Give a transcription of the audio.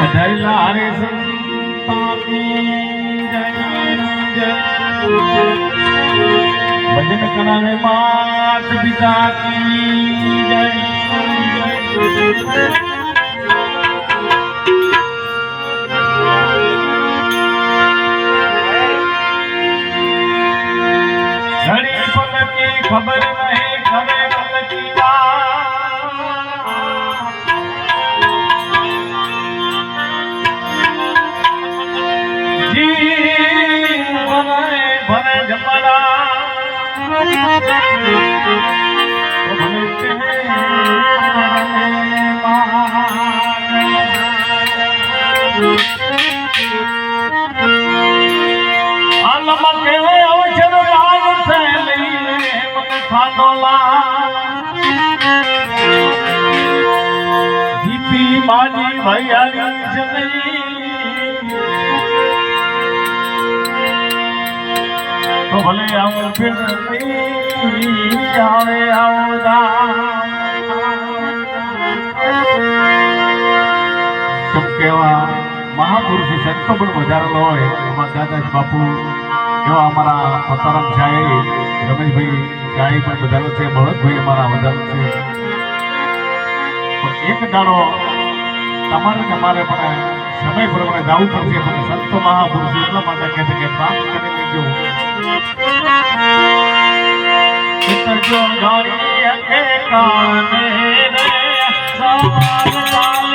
बधाईला हरे संता की जय। भजन करावे मात पिता की जय। घड़ी पल की खबर नहीं करे पल की भरे जमला अवसर राग थैली मन खानोला दीपी बाजी भैयारी जनी तो भले आऊं फिर आवे आऊंगा तुम केवा महापुरुष संतो पण વધારેલો હોય અમારા દાદાજી બાપુ એવા અમારા પતારામ શાહી રમેશભાઈ શાહી પણ વધારો છે ભરતભાઈ અમારા વધારો છે એક દાડો તમારે પણ સમય પ્રમાણે જવું પડશે પણ સંતો મહાપુરુષ એટલા માટે કહે છે કે પ્રાપ્ત કરી લેજો जो घड़ी काने रे साल